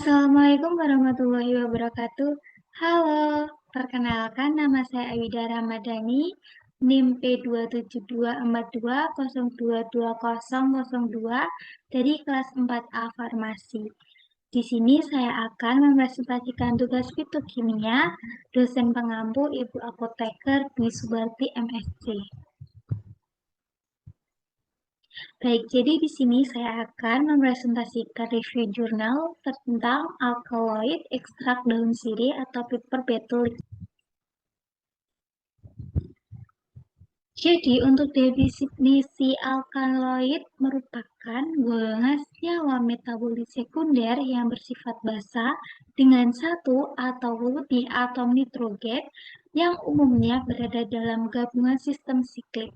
Assalamualaikum warahmatullahi wabarakatuh. Halo, perkenalkan nama saya Awida Ramadhani, NIM P27242022002 dari kelas 4A Farmasi. Di sini saya akan mempresentasikan tugas fitokimia, dosen pengampu Ibu Apoteker Dwi Subarti MSc. Baik, jadi di sini saya akan mempresentasikan review jurnal tentang alkaloid ekstrak daun sirih atau paper betul. Jadi, untuk definisi alkaloid merupakan golongan senyawa metabolit sekunder yang bersifat basa dengan satu atau lebih atom nitrogen yang umumnya berada dalam gabungan sistem siklik.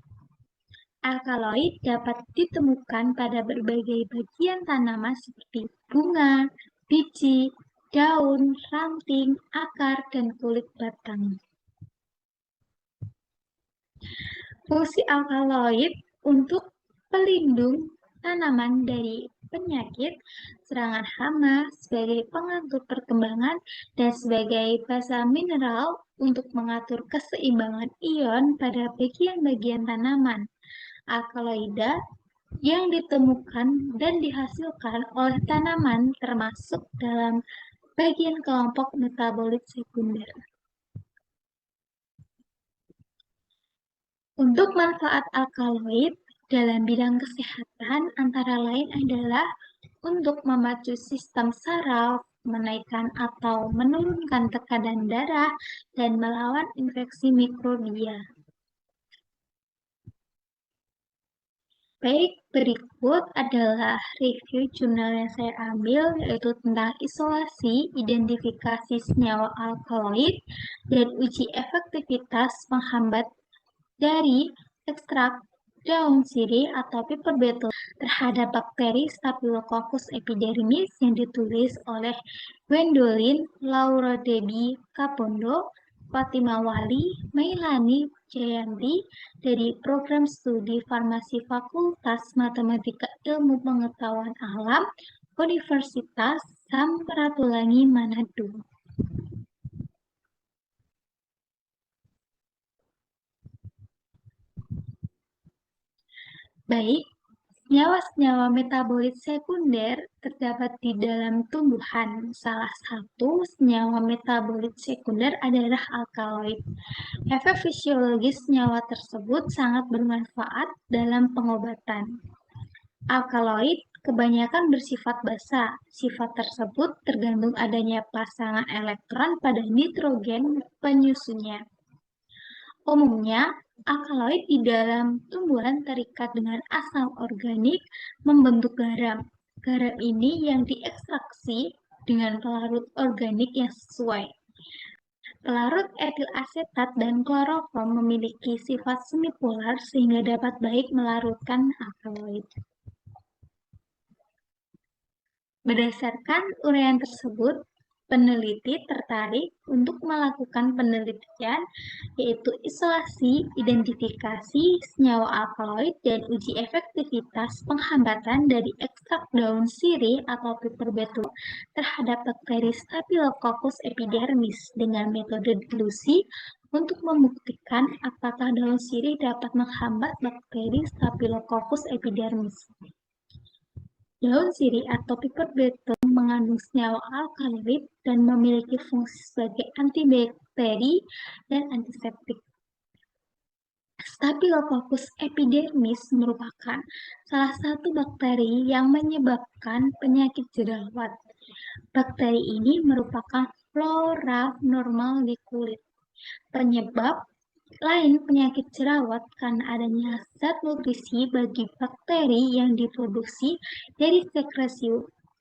Alkaloid dapat ditemukan pada berbagai bagian tanaman seperti bunga, biji, daun, ranting, akar, dan kulit batang. Fungsi alkaloid untuk pelindung tanaman dari penyakit, serangan hama, sebagai pengatur perkembangan, dan sebagai basa mineral untuk mengatur keseimbangan ion pada bagian-bagian tanaman. Alkaloida yang ditemukan dan dihasilkan oleh tanaman termasuk dalam bagian kelompok metabolit sekunder. Untuk manfaat alkaloid dalam bidang kesehatan antara lain adalah untuk memacu sistem saraf, menaikkan atau menurunkan tekanan darah, dan melawan infeksi mikrobia. Baik, berikut adalah review jurnal yang saya ambil, yaitu tentang isolasi, identifikasi senyawa alkaloid, dan uji efektivitas penghambat dari ekstrak daun sirih atau paper betel terhadap bakteri Staphylococcus epidermis yang ditulis oleh Gwendolyn Laurodebi Kapondo, Fatima Wali, Mailani Jayanti dari Program Studi Farmasi Fakultas Matematika Ilmu Pengetahuan Alam Universitas Samratulangi Manado. Baik, senyawa-senyawa metabolit sekunder terdapat di dalam tumbuhan. Salah satu senyawa metabolit sekunder adalah alkaloid. Efek fisiologis senyawa tersebut sangat bermanfaat dalam pengobatan. Alkaloid kebanyakan bersifat basa. Sifat tersebut tergantung adanya pasangan elektron pada nitrogen penyusunnya. Umumnya, alkaloid di dalam tumbuhan terikat dengan asam organik membentuk garam. Garam ini yang diekstraksi dengan pelarut organik yang sesuai. Pelarut etil asetat dan kloroform memiliki sifat semipolar sehingga dapat baik melarutkan alkaloid. Berdasarkan uraian tersebut, peneliti tertarik untuk melakukan penelitian yaitu isolasi, identifikasi senyawa alkaloid, dan uji efektivitas penghambatan dari ekstrak daun sirih atau paper betul terhadap bakteri Staphylococcus epidermis dengan metode dilusi untuk membuktikan apakah daun sirih dapat menghambat bakteri Staphylococcus epidermis. Daun sirih atau paper betel mengandung senyawa alkaloid dan memiliki fungsi sebagai antibakteri dan antiseptik. Staphylococcus epidermis merupakan salah satu bakteri yang menyebabkan penyakit jerawat. Bakteri ini merupakan flora normal di kulit. Penyebab lain penyakit jerawat karena adanya zat nutrisi bagi bakteri yang diproduksi dari sekresi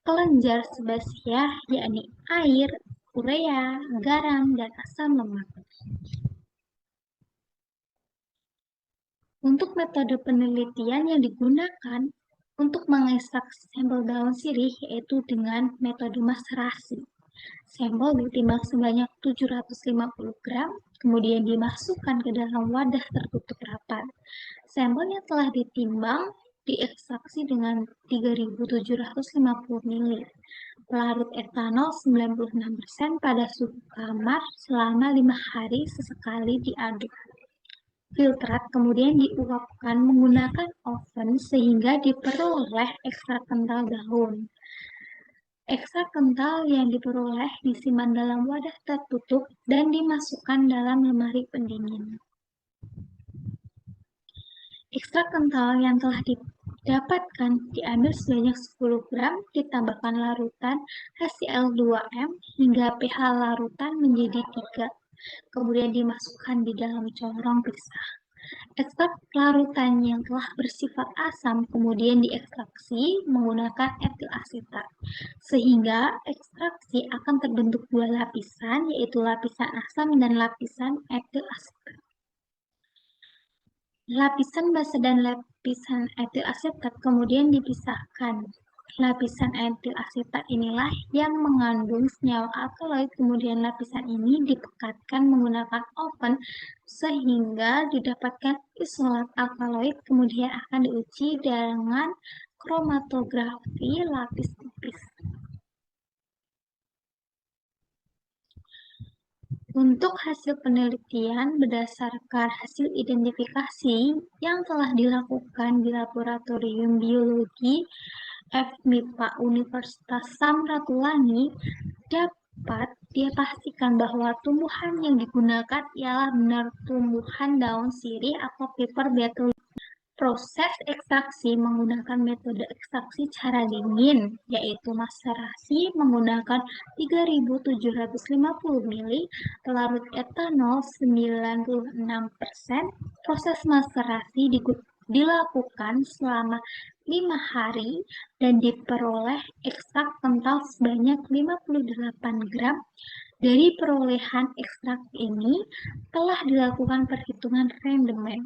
kelenjar sebasea, yakni air, urea, garam, dan asam lemak. Untuk metode penelitian yang digunakan untuk mengekstraksi sampel daun sirih yaitu dengan metode maserasi. Sampel ditimbang sebanyak 750 gram, kemudian dimasukkan ke dalam wadah tertutup rapat. Sampel yang telah ditimbang diekstraksi dengan 3.750 ml. Pelarut etanol 96% pada suhu kamar selama 5 hari sesekali diaduk. Filtrat kemudian diuapkan menggunakan oven sehingga diperoleh ekstrak kental daun. Ekstrak kental yang diperoleh disimpan dalam wadah tertutup dan dimasukkan dalam lemari pendingin. Ekstrak kental yang telah didapatkan diambil sebanyak 10 gram, ditambahkan larutan HCl2M hingga pH larutan menjadi 3, kemudian dimasukkan di dalam corong pisah. Ekstrak larutan yang telah bersifat asam kemudian diekstraksi menggunakan etil asetat, sehingga ekstraksi akan terbentuk dua lapisan, yaitu lapisan asam dan lapisan etil asetat. Lapisan basa dan lapisan etil asetat kemudian dipisahkan. Lapisan etil asetat inilah yang mengandung senyawa alkaloid, kemudian lapisan ini dipekatkan menggunakan oven sehingga didapatkan isolat alkaloid, kemudian akan diuji dengan kromatografi lapis tipis. Untuk hasil penelitian berdasarkan hasil identifikasi yang telah dilakukan di Laboratorium Biologi FMIPA Universitas Samratulangi, dapat dipastikan bahwa tumbuhan yang digunakan ialah benar tumbuhan daun sirih atau Piper betulinum. Proses ekstraksi menggunakan metode ekstraksi cara dingin, yaitu maserasi menggunakan 3750 ml pelarut etanol 96%. Proses maserasi dilakukan selama 5 hari dan diperoleh ekstrak kental sebanyak 58 gram. Dari perolehan ekstrak ini telah dilakukan perhitungan rendemen.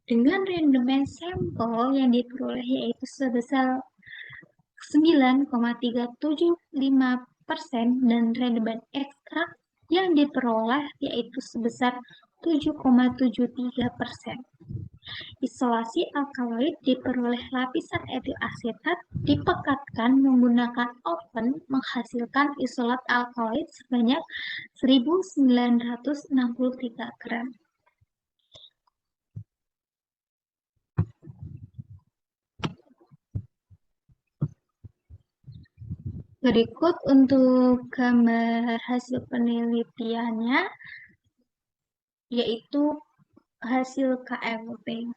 Dengan rendemen sampel yang diperoleh yaitu sebesar 9,375% dan rendemen ekstrak yang diperoleh yaitu sebesar 7,73%. Isolasi alkaloid diperoleh lapisan etil asetat dipekatkan menggunakan oven menghasilkan isolat alkaloid sebanyak 1963 gram. Berikut untuk gambar hasil penelitiannya, yaitu hasil KLP.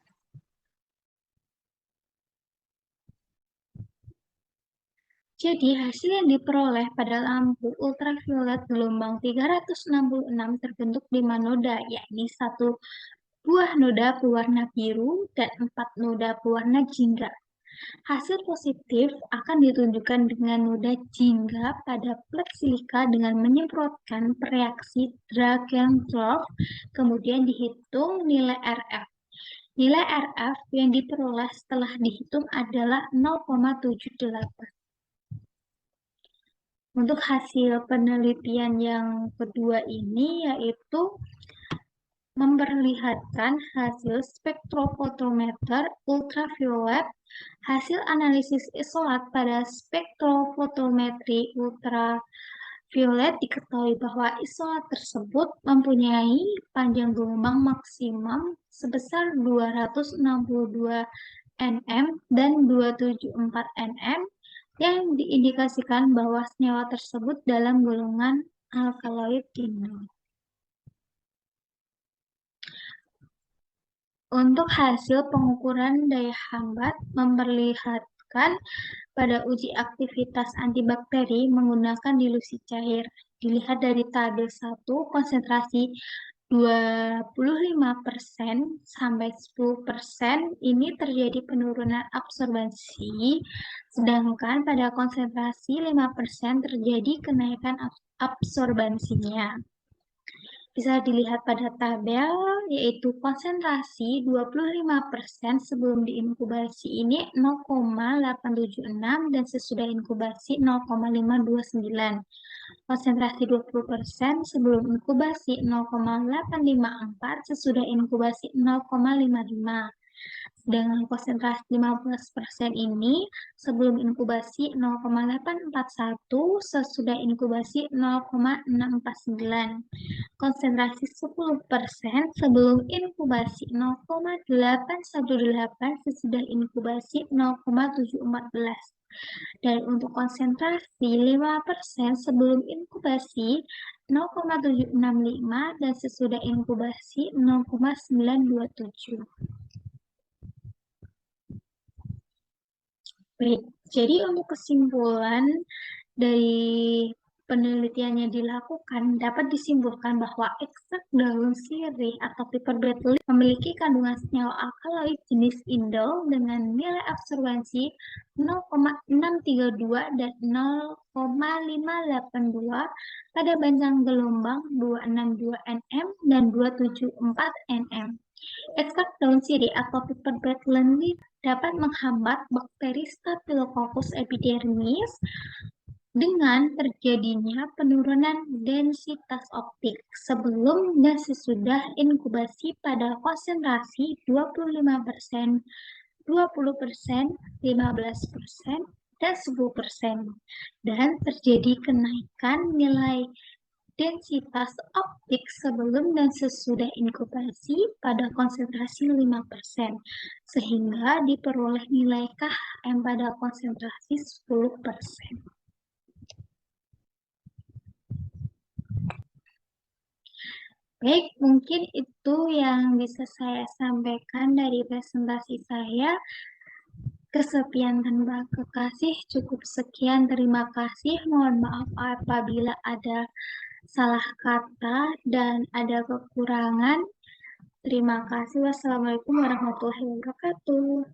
Jadi, hasil yang diperoleh pada lampu ultraviolet gelombang 366 terbentuk 5 noda, yakni 1 buah noda berwarna biru dan 4 noda berwarna jingga. Hasil positif akan ditunjukkan dengan noda jingga pada plat silika dengan menyemprotkan reaksi Drakenfeld, kemudian dihitung nilai RF. Nilai RF yang diperoleh setelah dihitung adalah 0,78. Untuk hasil penelitian yang kedua ini yaitu memperlihatkan hasil spektrofotometer ultraviolet. Hasil analisis isolat pada spektrofotometri ultraviolet diketahui bahwa isolat tersebut mempunyai panjang gelombang maksimum sebesar 262 nm dan 274 nm yang diindikasikan bahwa senyawa tersebut dalam golongan alkaloid indol. Untuk hasil pengukuran daya hambat memperlihatkan pada uji aktivitas antibakteri menggunakan dilusi cair. Dilihat dari tabel 1, konsentrasi 25% sampai 10% ini terjadi penurunan absorbansi, sedangkan pada konsentrasi 5% terjadi kenaikan absorbansinya. Bisa dilihat pada tabel, yaitu konsentrasi 25% sebelum diinkubasi ini 0,876 dan sesudah inkubasi 0,529. Konsentrasi 20% sebelum inkubasi 0,854, sesudah inkubasi 0,55. Dengan konsentrasi 15% ini, sebelum inkubasi 0,841, sesudah inkubasi 0,649. Konsentrasi 10% sebelum inkubasi 0,818, sesudah inkubasi 0,714. Dan untuk konsentrasi 5% sebelum inkubasi 0,765 dan sesudah inkubasi 0,927. Baik, jadi untuk kesimpulan dari penelitiannya dilakukan, dapat disimpulkan bahwa ekstrak daun sirih atau piper beetle memiliki kandungan senyawa alkaloid jenis indol dengan nilai absorbensi 0,632 dan 0,582 pada banjang gelombang 262 nm dan 274 nm. Ekstrak daun sirih atau piper beetle dapat menghambat bakteri Staphylococcus epidermis dengan terjadinya penurunan densitas optik sebelum dan sesudah inkubasi pada konsentrasi 25%, 20%, 15%, dan 10%, dan terjadi kenaikan nilai densitas optik sebelum dan sesudah inkubasi pada konsentrasi 5%, sehingga diperoleh nilai KM pada konsentrasi 10%. Baik, mungkin itu yang bisa saya sampaikan dari presentasi saya. Kesepian tanpa kekasih, cukup sekian. Terima kasih. Mohon maaf apabila ada salah kata dan ada kekurangan. Terima kasih. Wassalamualaikum warahmatullahi wabarakatuh.